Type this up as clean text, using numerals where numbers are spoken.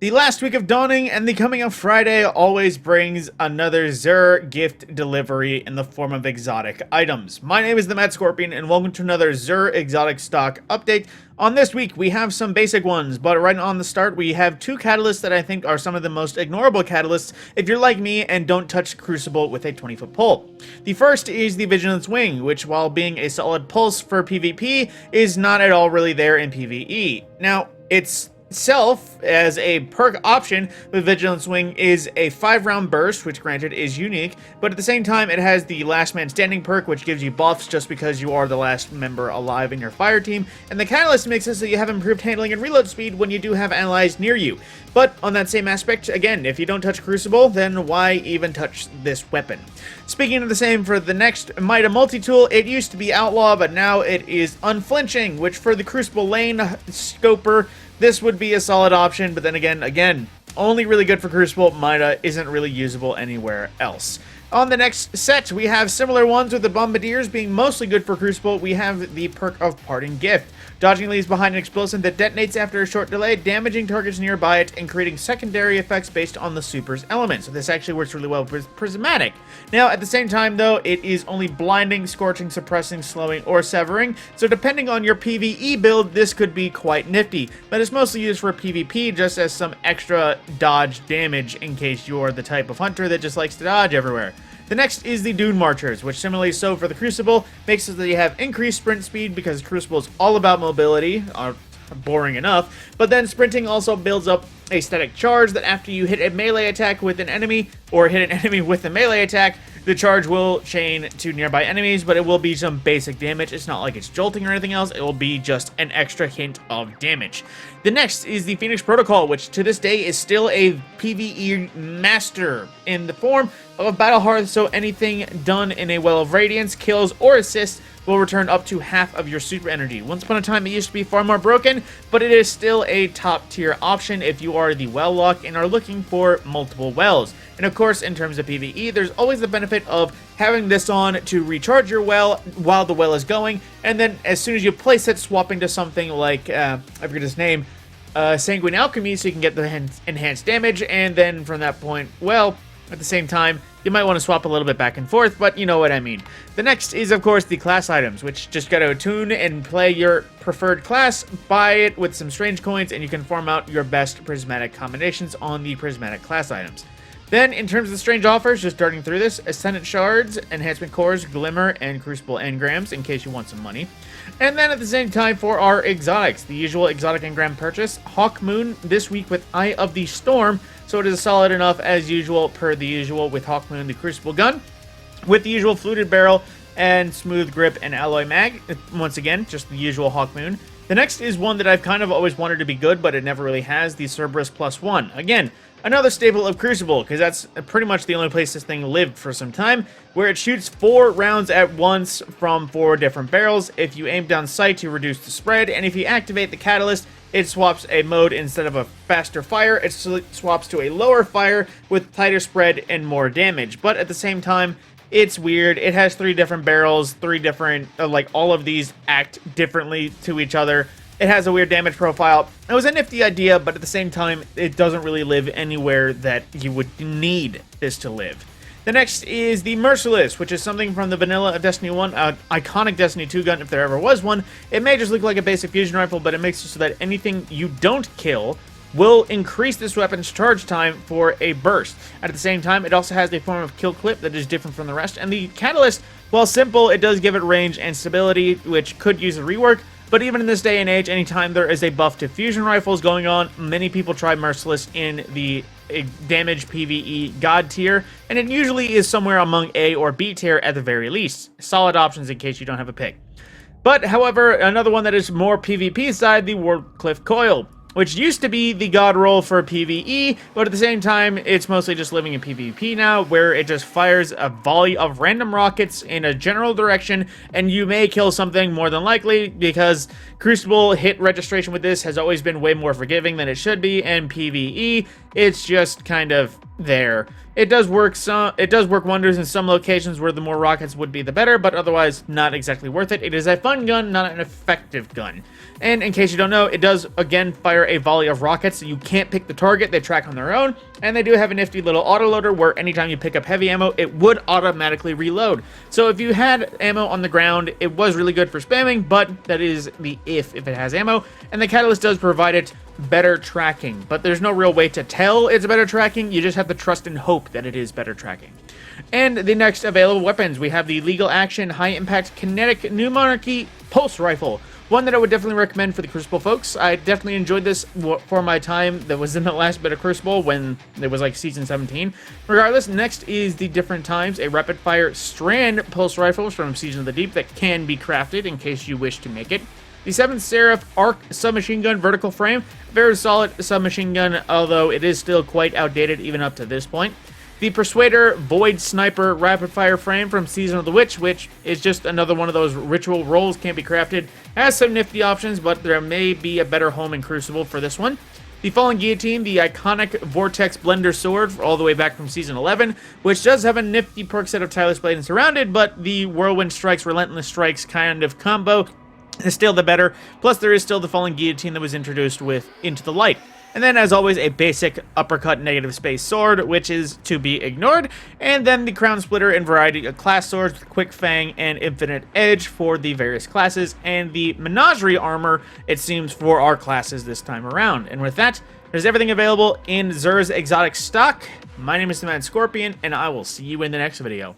The last week of Dawning and the coming of Friday always brings another Xur gift delivery in the form of exotic items. My name is TheMadScorpyon and welcome to another Xur exotic stock update. On this week, we have some basic ones, but right on the start, we have two catalysts that I think are some of the most ignorable catalysts if you're like me and don't touch Crucible with a 20-foot pole. The first is the Vigilance Wing, which while being a solid pulse for PvP, is not at all really there in PvE. Now, it's itself as a perk option, the Vigilance Wing is a 5-round burst, which granted is unique, but at the same time it has the last man standing perk, which gives you buffs just because you are the last member alive in your fire team, and the catalyst makes it so you have improved handling and reload speed when you do have allies near you. But on that same aspect, again, if you don't touch Crucible, then why even touch this weapon? Speaking of the same for the next MIDA multi-tool, it used to be outlaw, but now it is unflinching, which for the Crucible lane scoper, this would be a solid option, but then again, only really good for Crucible. MIDA isn't really usable anywhere else. On the next set, we have similar ones with the Bombardiers being mostly good for Crucible. We have the perk of Parting Gift. Dodging leaves behind an explosive that detonates after a short delay, damaging targets nearby it, and creating secondary effects based on the super's element. So this actually works really well with Prismatic. Now, at the same time, though, it is only blinding, scorching, suppressing, slowing, or severing. So depending on your PvE build, this could be quite nifty. But it's mostly used for PvP just as some extra dodge damage in case you're the type of hunter that just likes to dodge everywhere. The next is the Dune Marchers, which similarly so for the Crucible, makes it so that you have increased sprint speed because Crucible is all about mobility, boring enough, but then sprinting also builds up a static charge that after you hit a melee attack with an enemy, or hit an enemy with a melee attack, the charge will chain to nearby enemies, but it will be some basic damage. It's not like it's jolting or anything else. It will be just an extra hint of damage. The next is the Phoenix Protocol, which to this day is still a PvE master in the form of a Battle Hearth, so anything done in a Well of Radiance, kills, or assists will return up to half of your super energy. Once upon a time, it used to be far more broken, but it is still a top-tier option if you are the well lock and are looking for multiple wells. And of course, in terms of PvE, there's always the benefit of having this on to recharge your well while the well is going, and then as soon as you place it, swapping to something like, I forget his name, Sanguine Alchemy, so you can get the enhanced damage, and then from that point, well, at the same time, you might want to swap a little bit back and forth, but you know what I mean. The next is, of course, the class items, which just got to attune and play your preferred class, buy it with some strange coins, and you can farm out your best prismatic combinations on the prismatic class items. Then, in terms of the strange offers, just darting through this, Ascendant Shards, Enhancement Cores, Glimmer, and Crucible Engrams, in case you want some money. And then at the same time for our exotics, the usual exotic engram purchase, Hawk Moon this week with Eye of the Storm, so it is solid enough as usual per the usual with Hawk Moon, the Crucible gun, with the usual fluted barrel and smooth grip and alloy mag, once again, just the usual Hawk Moon. The next is one that I've kind of always wanted to be good, but it never really has, the Cerberus +1. Again, another staple of Crucible, because that's pretty much the only place this thing lived for some time, where it shoots 4 rounds at once from 4 different barrels. If you aim down sight to reduce the spread, and if you activate the catalyst, it swaps a mode. Instead of a faster fire, it swaps to a lower fire with tighter spread and more damage. But at the same time, it's weird. It has 3 different barrels, 3 different, like all of these act differently to each other. It has a weird damage profile. It was a nifty idea, but at the same time, it doesn't really live anywhere that you would need this to live. The next is the Merciless, which is something from the vanilla of Destiny 1, iconic Destiny 2 gun if there ever was one. It may just look like a basic fusion rifle, but it makes it so that anything you don't kill will increase this weapon's charge time for a burst. At the same time, it also has a form of kill clip that is different from the rest, and the catalyst, while simple, it does give it range and stability, which could use a rework. But even in this day and age, anytime there is a buff to fusion rifles going on, many people try Merciless in the damage PvE god tier, and it usually is somewhere among A or B tier at the very least. Solid options in case you don't have a pick. But, however, another one that is more PvP side, the Wardcliff Coil, which used to be the god roll for PvE, but at the same time, it's mostly just living in PvP now, where it just fires a volley of random rockets in a general direction, and you may kill something more than likely, because Crucible hit registration with this has always been way more forgiving than it should be, and PvE, It's just kind of there. It does work wonders in some locations where the more rockets would be the better, but otherwise not exactly worth it. It is a fun gun, not an effective gun. And in case you don't know, it does again fire a volley of rockets. So you can't pick the target, they track on their own, and they do have a nifty little autoloader where anytime you pick up heavy ammo, it would automatically reload. So if you had ammo on the ground, it was really good for spamming, but that is the if it has ammo, and the catalyst does provide it better tracking, but there's no real way to tell it's better tracking. You just have to trust and hope that it is better tracking. And the next available weapons, we have the legal action high impact kinetic new monarchy pulse rifle, one that I would definitely recommend for the Crucible folks. I definitely enjoyed this for my time that was in the last bit of Crucible when it was like season 17. Regardless, next is the different times a rapid fire strand pulse rifle from Season of the Deep that can be crafted in case you wish to make it. The 7th Seraph Arc submachine gun vertical frame, very solid submachine gun, although it is still quite outdated even up to this point. The Persuader Void Sniper rapid fire frame from Season of the Witch, which is just another one of those ritual rolls, can't be crafted. Has some nifty options, but there may be a better home in Crucible for this one. The Fallen Guillotine, the iconic Vortex Blender Sword, all the way back from Season 11, which does have a nifty perk set of Tireless Blade and Surrounded, but the Whirlwind Strikes, Relentless Strikes kind of combo is still the better. Plus, there is still the Fallen Guillotine that was introduced with Into the Light. And then, as always, a basic uppercut negative space sword, which is to be ignored. And then the Crown Splitter and variety of class swords with Quick Fang and Infinite Edge for the various classes. And the Menagerie armor, it seems, for our classes this time around. And with that, there's everything available in Xurs exotic stock. My name is TheMadScorpyon, and I will see you in the next video.